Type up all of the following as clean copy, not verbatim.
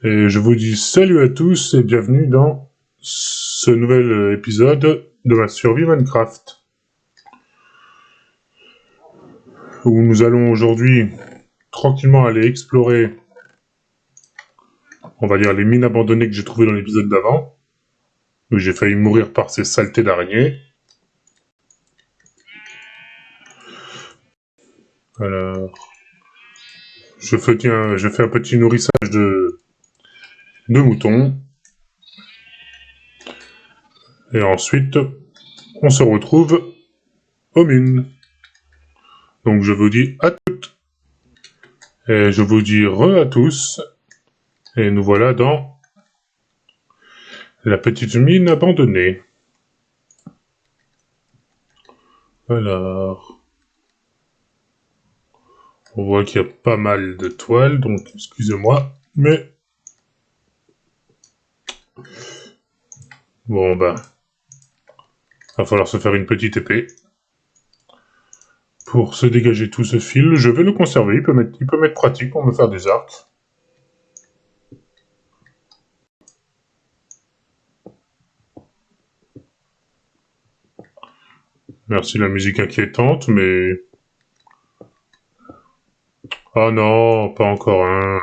Et je vous dis salut à tous et bienvenue dans ce nouvel épisode de ma survie Minecraft. Où nous allons aujourd'hui tranquillement aller explorer, on va dire, les mines abandonnées que j'ai trouvées dans l'épisode d'avant. Où j'ai failli mourir par ces saletés d'araignées. Alors, je fais un petit nourrissage de moutons. Et ensuite, on se retrouve aux mines. Donc je vous dis à toutes. Et je vous dis re à tous. Et nous voilà dans la petite mine abandonnée. Alors, on voit qu'il y a pas mal de toiles, donc excusez-moi, mais bon va falloir se faire une petite épée pour se dégager tout ce fil. Je vais le conserver, il peut m'être pratique pour me faire des arcs. Merci la musique inquiétante, mais oh non, pas encore un.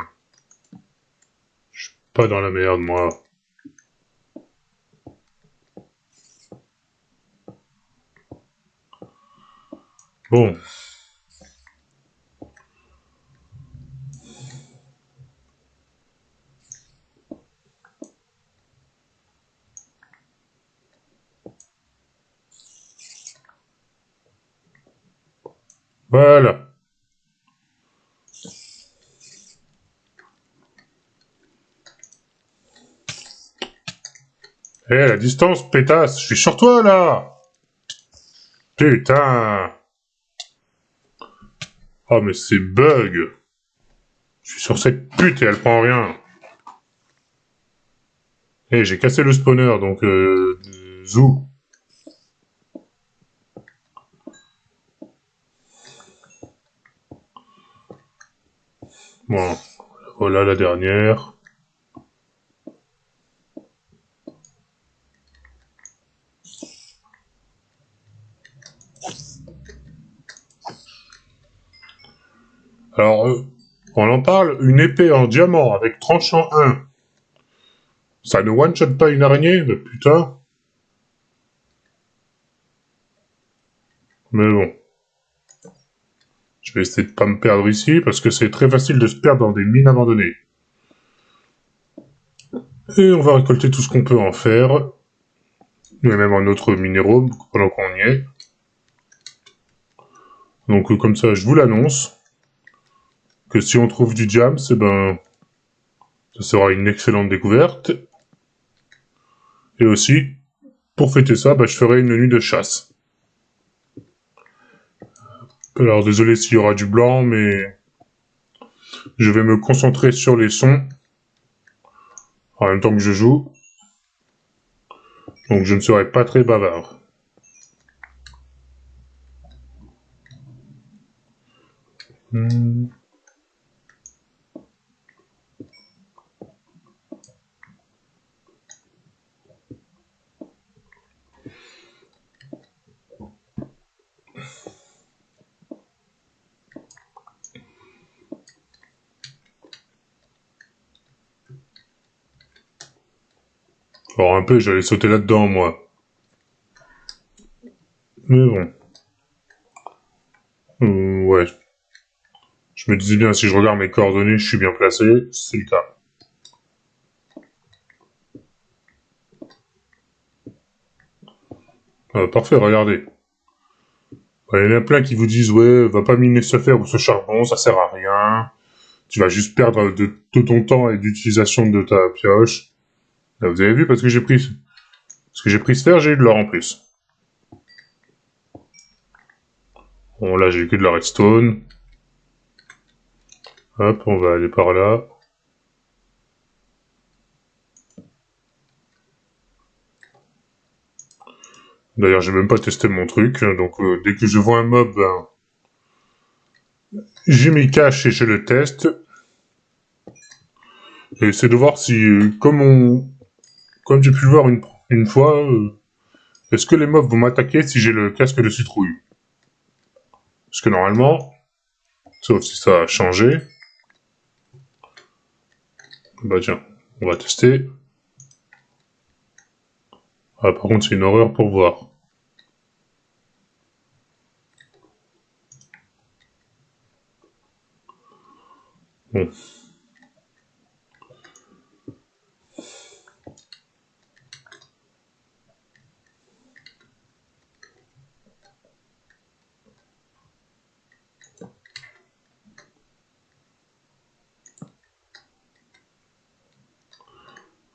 Je suis pas dans la merde moi. Bon. Voilà. Eh, la distance, pétasse, je suis sur toi, là. Putain. Oh, mais c'est bug. Je suis sur cette pute et elle prend rien. Eh, j'ai cassé le spawner, donc zou. Bon, voilà la dernière. Alors, on en parle, une épée en diamant avec tranchant 1. Ça ne one-shot pas une araignée? Mais putain. Mais bon. Je vais essayer de pas me perdre ici, parce que c'est très facile de se perdre dans des mines abandonnées. Et on va récolter tout ce qu'on peut en faire. Il y a même un autre minéraux, pendant qu'on y est. Donc comme ça, je vous l'annonce. Que si on trouve du diams, eh ben, ça sera une excellente découverte. Et aussi, pour fêter ça, je ferai une nuit de chasse. Alors désolé s'il y aura du blanc, mais je vais me concentrer sur les sons en même temps que je joue. Donc je ne serai pas très bavard. Alors un peu, j'allais sauter là-dedans, moi. Mais bon. Ouais. Je me disais bien, si je regarde mes coordonnées, je suis bien placé. C'est le cas. Parfait, regardez. Il y en a plein qui vous disent, ouais, va pas miner ce fer ou ce charbon, ça sert à rien. Tu vas juste perdre de ton temps et d'utilisation de ta pioche. Là, vous avez vu, parce que j'ai pris ce fer, j'ai eu de l'or en plus. Bon, là, j'ai que de la redstone. Hop, on va aller par là. D'ailleurs, j'ai même pas testé mon truc, donc dès que je vois un mob, je m'y cache et je le teste. Et c'est de voir si, comme j'ai pu le voir une fois, est-ce que les mobs vont m'attaquer si j'ai le casque de citrouille? Parce que normalement, sauf si ça a changé. Bah tiens, on va tester. Ah, par contre, c'est une horreur pour voir. Bon.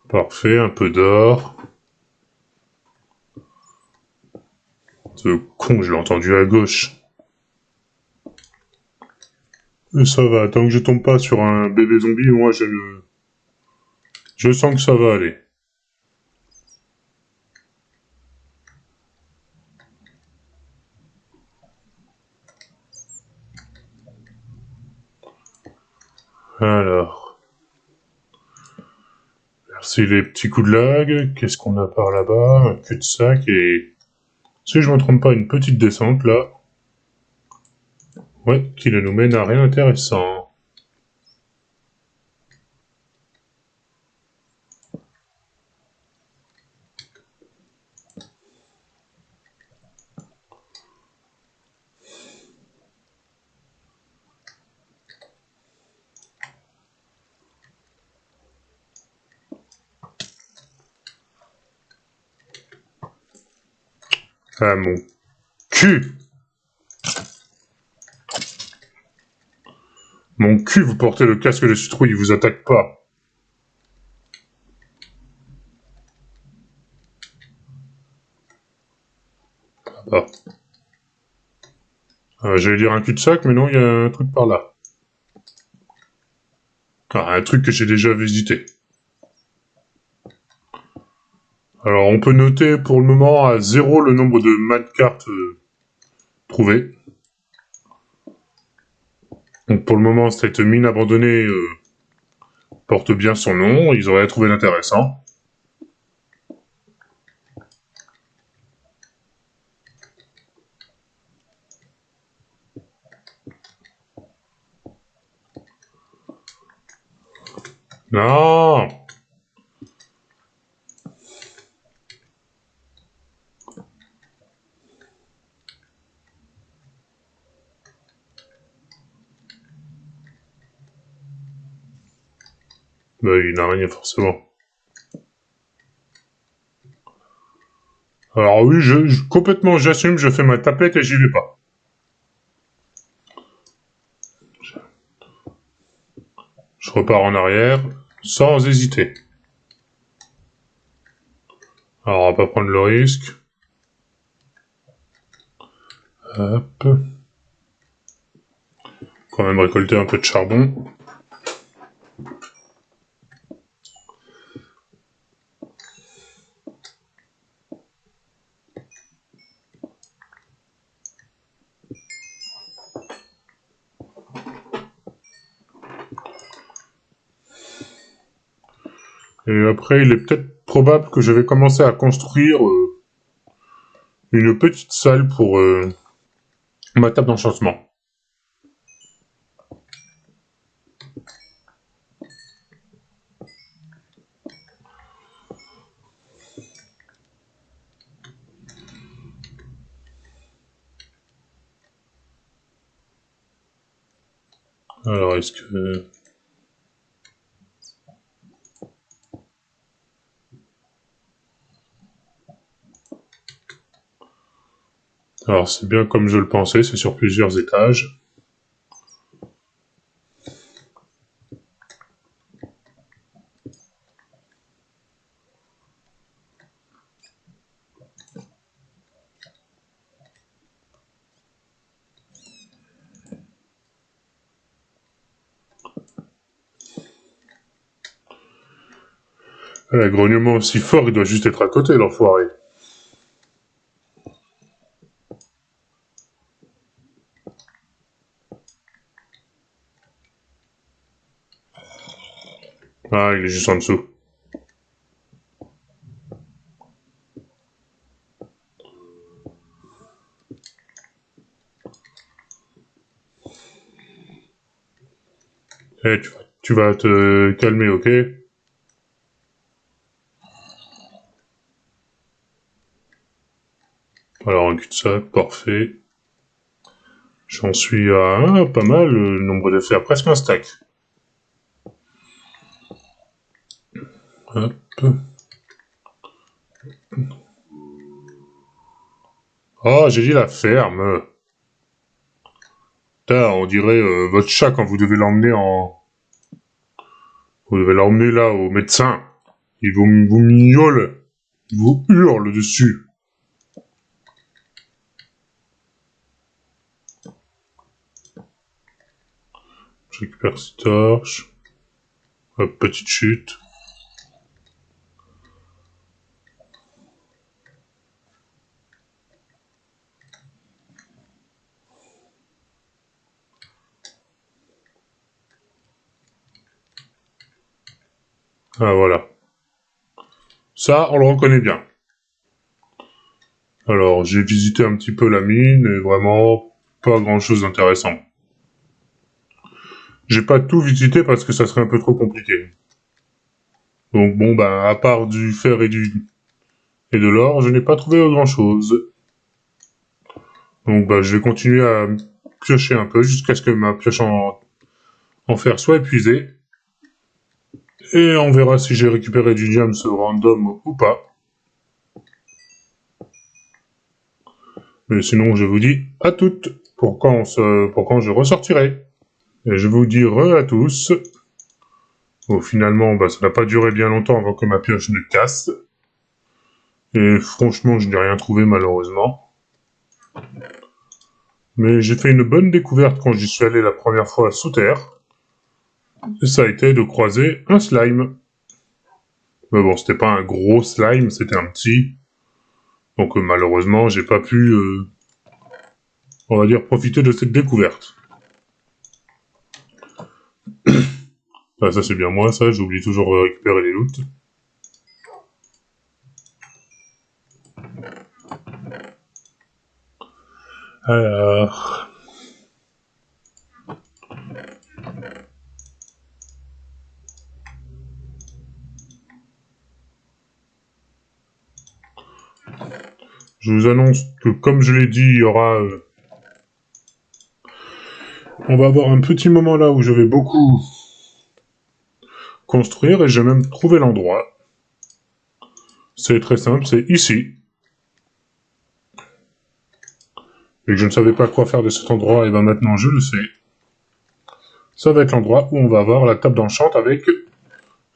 Parfait, un peu d'or. Ce con, je l'ai entendu à gauche. Et ça va, tant que je tombe pas sur un bébé zombie, moi je sens que ça va aller. Alors, merci les petits coups de lag. Qu'est-ce qu'on a par là-bas? Un cul-de-sac et... Si je me trompe pas, une petite descente là. Ouais, qui ne nous mène à rien d'intéressant. Ah mon cul! Mon cul, vous portez le casque de citrouille, il vous attaque pas. Ah. J'allais dire un cul-de-sac, mais non, il y a un truc par là. Ah, un truc que j'ai déjà visité. Alors, on peut noter pour le moment à 0 le nombre de cartes trouvées. Donc pour le moment, cette mine abandonnée porte bien son nom, ils auraient trouvé l'intéressant. Non! Bah, il n'a rien forcément. Alors oui, complètement j'assume, je fais ma tapette et j'y vais pas. Je repars en arrière, sans hésiter. Alors on va pas prendre le risque. Hop. Quand même récolter un peu de charbon. Et après, il est peut-être probable que je vais commencer à construire une petite salle pour ma table d'enchantement. Alors, est-ce que... Alors, c'est bien comme je le pensais, c'est sur plusieurs étages. Un grognement aussi fort, il doit juste être à côté, l'enfoiré. Ah, il est juste en dessous. Eh, tu vas te calmer, ok? Alors, un cul-de-sac, parfait. J'en suis à pas mal, le nombre de fer, presque un stack. Hop. Oh, j'ai dit la ferme. Putain, on dirait votre chat quand vous devez l'emmener en... Vous devez l'emmener là au médecin. Il vous miaule. Il vous hurle dessus. Je récupère cette torche. Hop, petite chute. Ah, voilà. Ça, on le reconnaît bien. Alors, j'ai visité un petit peu la mine, et vraiment, pas grand-chose d'intéressant. J'ai pas tout visité parce que ça serait un peu trop compliqué. Donc bon, bah, à part du fer et de l'or, je n'ai pas trouvé grand-chose. Donc bah, je vais continuer à piocher un peu jusqu'à ce que ma pioche en fer soit épuisée. Et on verra si j'ai récupéré du diams random ou pas. Mais sinon, je vous dis à toutes pour quand je ressortirai. Et je vous dis à tous. Bon, finalement, bah, ça n'a pas duré bien longtemps avant que ma pioche ne casse. Et franchement, je n'ai rien trouvé malheureusement. Mais j'ai fait une bonne découverte quand j'y suis allé la première fois sous terre. Et ça a été de croiser un slime. Mais bon, c'était pas un gros slime, c'était un petit. Donc malheureusement, j'ai pas pu, on va dire, profiter de cette découverte. Ah, ça c'est bien moi, ça, j'oublie toujours de récupérer les loots. Alors... Je vous annonce que, comme je l'ai dit, il y aura... on va avoir un petit moment là où je vais beaucoup construire, et j'ai même trouvé l'endroit. C'est très simple, c'est ici. Et que je ne savais pas quoi faire de cet endroit, et ben maintenant je le sais. Ça va être l'endroit où on va avoir la table d'enchant avec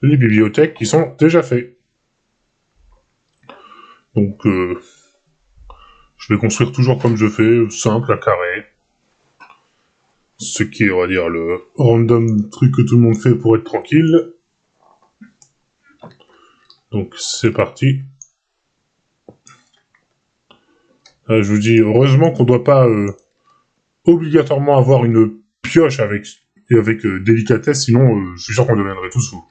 les bibliothèques qui sont déjà faites. Donc, je vais construire toujours comme je fais, simple, à carré. Ce qui est, on va dire, le random truc que tout le monde fait pour être tranquille. Donc, c'est parti. Je vous dis, heureusement qu'on ne doit pas obligatoirement avoir une pioche avec délicatesse, sinon je suis sûr qu'on deviendrait tous fous.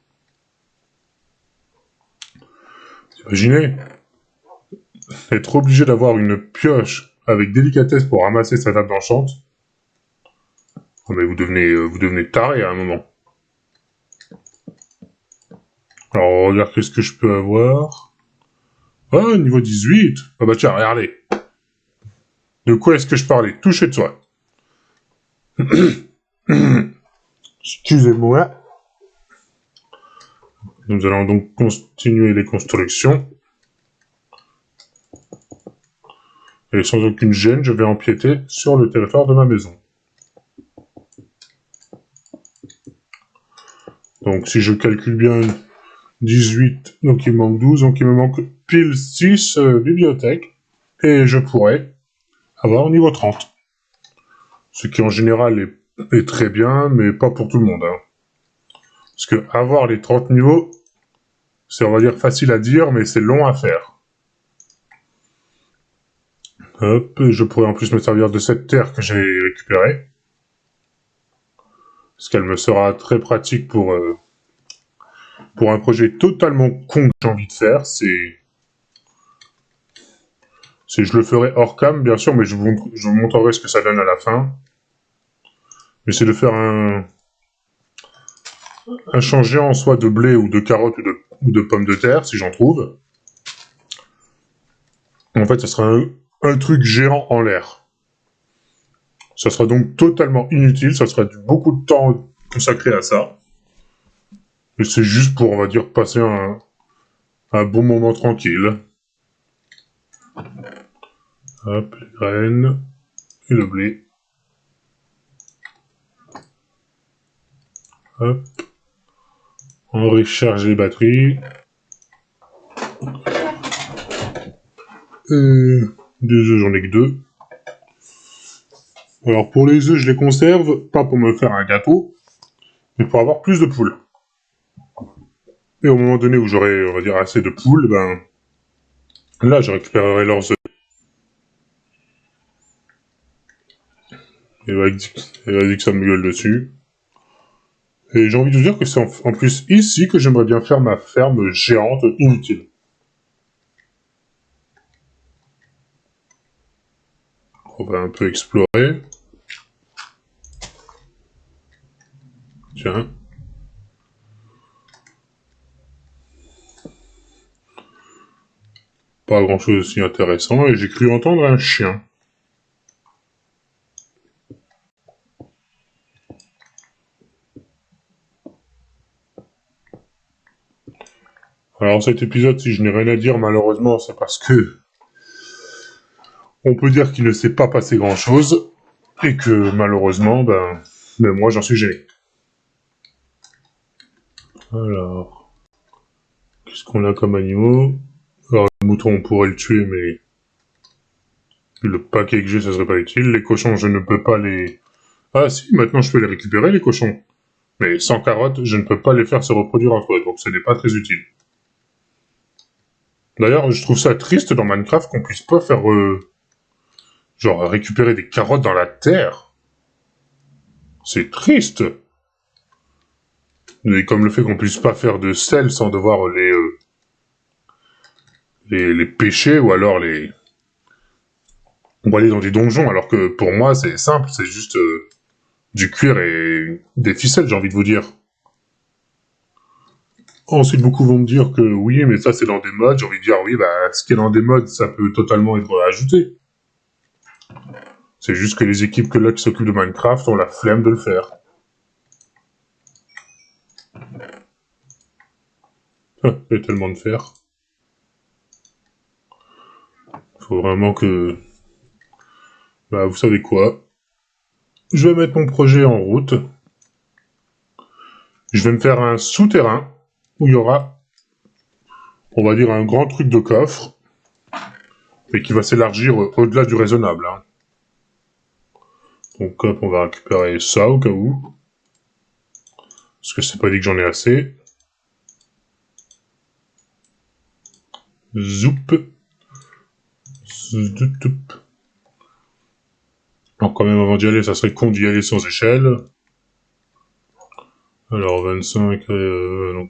Imaginez être obligé d'avoir une pioche avec délicatesse pour ramasser sa table d'enchant. Oh, mais vous devenez taré à un moment. Alors, regarde qu'est-ce que je peux avoir. Ah, niveau 18. Ah bah tiens, regardez. De quoi est-ce que je parlais? Touchez de soi. Excusez-moi. Nous allons donc continuer les constructions. Et sans aucune gêne, je vais empiéter sur le territoire de ma maison. Donc si je calcule bien, 18, donc il me manque 12, donc il me manque pile 6 bibliothèques. Et je pourrais avoir niveau 30. Ce qui en général est très bien, mais pas pour tout le monde. Hein. Parce que avoir les 30 niveaux, c'est on va dire facile à dire, mais c'est long à faire. Hop, je pourrais en plus me servir de cette terre que j'ai récupérée. Parce qu'elle me sera très pratique pour pour un projet totalement con que j'ai envie de faire, c'est... Je le ferai hors cam, bien sûr, mais je vous montrerai ce que ça donne à la fin. Mais c'est de faire un champ géant, soit de blé ou de carottes ou de pommes de terre, si j'en trouve. En fait, ça sera un truc géant en l'air. Ça sera donc totalement inutile, ça sera beaucoup de temps consacré à ça. Et c'est juste pour, on va dire, passer un bon moment tranquille. Hop, les graines et le blé. Hop. On recharge les batteries. Des œufs, j'en ai que 2. Alors pour les œufs, je les conserve, pas pour me faire un gâteau, mais pour avoir plus de poules. Et au moment donné où j'aurai, on va dire, assez de poules, ben... là, je récupérerai leurs œufs. Et vas-y que ça me gueule dessus. Et j'ai envie de dire que c'est en plus ici que j'aimerais bien faire ma ferme géante inutile. On va un peu explorer. Tiens. Pas grand chose aussi intéressant, et j'ai cru entendre un chien. Alors cet épisode, si je n'ai rien à dire, malheureusement, c'est parce que on peut dire qu'il ne s'est pas passé grand chose, et que malheureusement, ben, même moi j'en suis gêné. Alors, qu'est-ce qu'on a comme animaux? Alors le mouton, on pourrait le tuer, mais le paquet que j'ai, ça serait pas utile. Les cochons, je ne peux pas les... Ah si, maintenant je peux les récupérer, les cochons. Mais sans carottes, je ne peux pas les faire se reproduire entre eux, donc ce n'est pas très utile. D'ailleurs, je trouve ça triste dans Minecraft qu'on puisse pas faire... genre, récupérer des carottes dans la terre. C'est triste. Et comme le fait qu'on puisse pas faire de sel sans devoir les pêcher, ou alors on va aller dans des donjons, alors que pour moi, c'est simple, c'est juste du cuir et des ficelles, j'ai envie de vous dire. Ensuite, beaucoup vont me dire que oui, mais ça, c'est dans des mods. J'ai envie de dire, oui, bah, ce qui est dans des mods, ça peut totalement être ajouté. C'est juste que les équipes là qui s'occupent de Minecraft ont la flemme de le faire. Il y a tellement de fer. Faut vraiment que... Bah, vous savez quoi? Je vais mettre mon projet en route. Je vais me faire un souterrain où il y aura, on va dire, un grand truc de coffre, mais qui va s'élargir au-delà du raisonnable. Hein. Donc hop, on va récupérer ça au cas où. Parce que c'est pas dit que j'en ai assez. Zoup. Zoup. Alors quand même, avant d'y aller, ça serait con d'y aller sans échelle. Alors 25, non.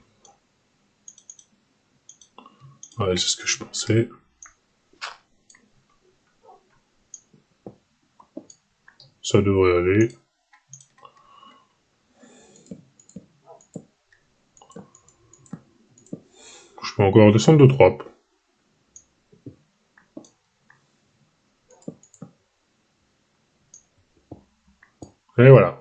Ouais, c'est ce que je pensais. Ça devrait aller. Je peux encore descendre de 3. Et voilà.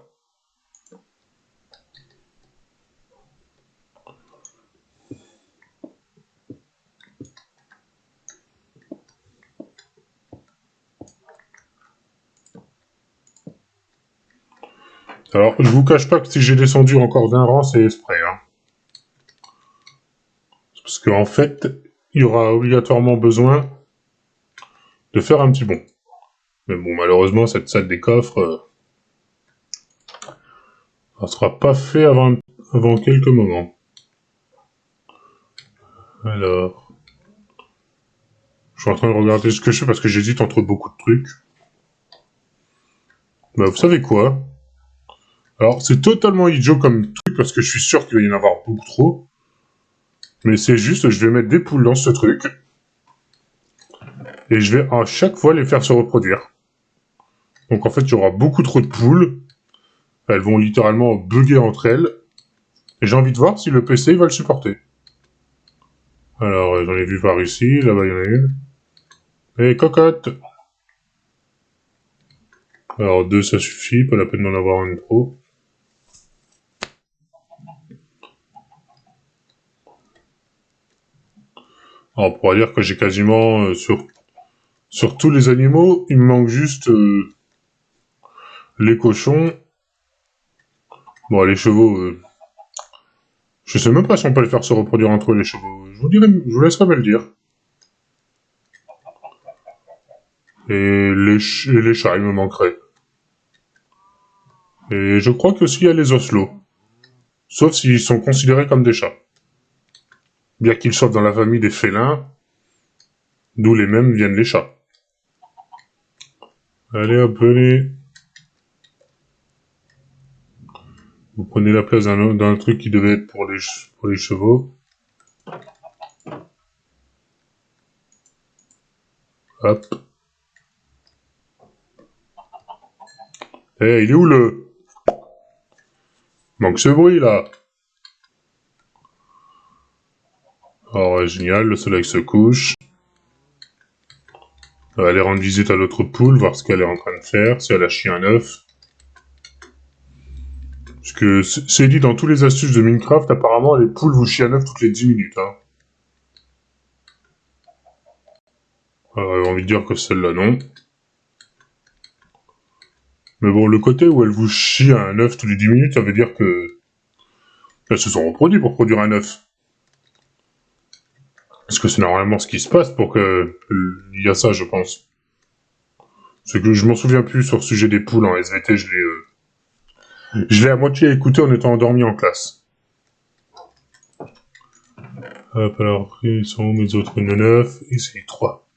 Alors, je vous cache pas que si j'ai descendu encore d'un rang, c'est exprès. Hein. Parce qu'en fait, il y aura obligatoirement besoin de faire un petit bond. Mais bon, malheureusement, cette salle des coffres, ça sera pas fait avant quelques moments. Alors... Je suis en train de regarder ce que je fais parce que j'hésite entre beaucoup de trucs. Bah, vous savez quoi? Alors, c'est totalement idiot comme truc parce que je suis sûr qu'il va y en avoir beaucoup trop. Mais c'est juste, je vais mettre des poules dans ce truc. Et je vais à chaque fois les faire se reproduire. Donc en fait, il y aura beaucoup trop de poules. Elles vont littéralement bugger entre elles. Et j'ai envie de voir si le PC va le supporter. Alors, j'en ai vu par ici. Là-bas, il y en a une. Et cocotte. Alors, 2, ça suffit. Pas la peine d'en avoir une trop. Alors, on pourra dire que j'ai quasiment sur tous les animaux, il me manque juste les cochons. Bon, les chevaux, je sais même pas si on peut les faire se reproduire entre eux, les chevaux. Je vous laisserai me le dire. Et les chats, il me manquerait. Et je crois que aussi il y a les oslots. Sauf s'ils sont considérés comme des chats. Bien qu'ils soient dans la famille des félins, d'où les mêmes viennent les chats. Allez hop, venez. Vous prenez la place d'un truc qui devait être pour les chevaux. Hop. Eh, il est où le... Manque ce bruit, là. Alors, génial, le soleil se couche. On va aller rendre visite à l'autre poule, voir ce qu'elle est en train de faire, si elle a chié un œuf. Parce que c'est dit dans tous les astuces de Minecraft, apparemment, les poules vous chient un œuf toutes les 10 minutes. Hein. Alors, j'ai envie de dire que celle-là, non. Mais bon, le côté où elle vous chie un œuf toutes les 10 minutes, ça veut dire que elles se sont reproduites pour produire un œuf. Parce que c'est normalement ce qui se passe pour que il y a ça, je pense. C'est que je m'en souviens plus sur le sujet des poules en SVT, je l'ai à moitié écouté en étant endormi en classe. Hop, alors, ils sont où mes autres 9 et c'est 3.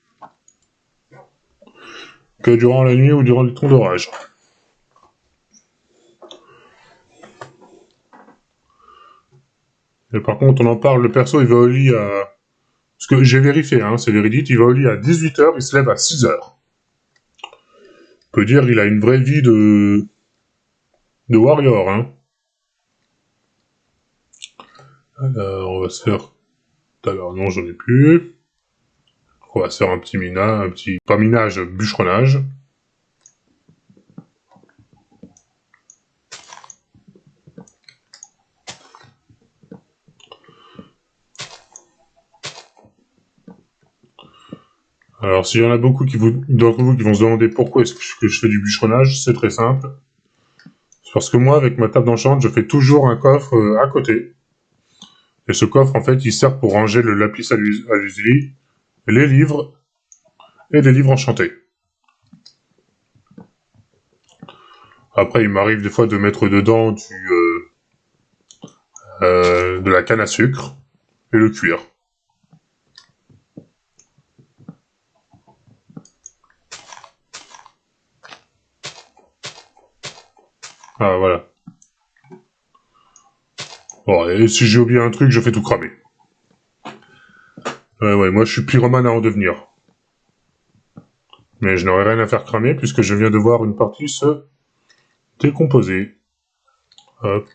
Que durant la nuit ou durant les temps d'orage. Et par contre, on en parle, le perso, il va au lit à... Parce que j'ai vérifié, hein, c'est véridique, il va au lit à 18h, il se lève à 6h. On peut dire qu'il a une vraie vie de warrior, hein. Alors, on va se faire... Alors, non, j'en ai plus. On va se faire un petit minage, pas minage, bûcheronnage. Alors, s'il y en a beaucoup d'entre vous qui vont se demander pourquoi est-ce que je fais du bûcheronnage, c'est très simple. C'est parce que moi, avec ma table d'enchant, je fais toujours un coffre à côté. Et ce coffre, en fait, il sert pour ranger le lapis à lazuli, les livres et les livres enchantés. Après, il m'arrive des fois de mettre dedans de la canne à sucre et le cuir. Ah, voilà. Bon, et si j'ai oublié un truc, je fais tout cramer. Ouais, moi je suis pyromane à en devenir. Mais je n'aurai rien à faire cramer puisque je viens de voir une partie se décomposer. Hop.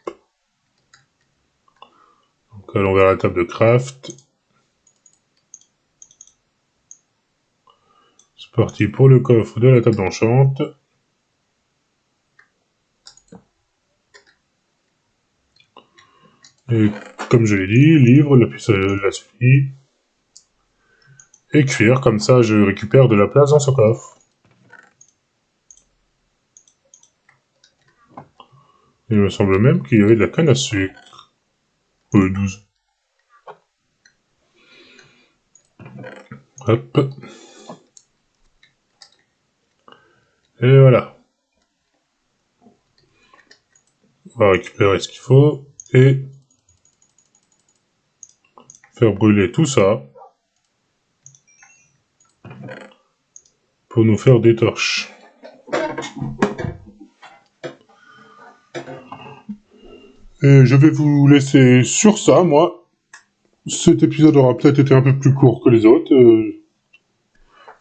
Donc allons vers la table de craft. C'est parti pour le coffre de la table d'enchante. Et comme je l'ai dit, livre, lapis lazuli et cuir, comme ça je récupère de la place dans ce coffre. Il me semble même qu'il y avait de la canne à sucre. 12. Hop. Et voilà. On va récupérer ce qu'il faut et faire brûler tout ça pour nous faire des torches. Et je vais vous laisser sur ça, moi. Cet épisode aura peut-être été un peu plus court que les autres.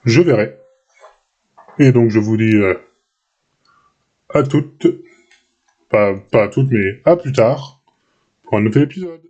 Je verrai. Et donc je vous dis à toutes, pas à toutes, mais à plus tard, pour un nouvel épisode.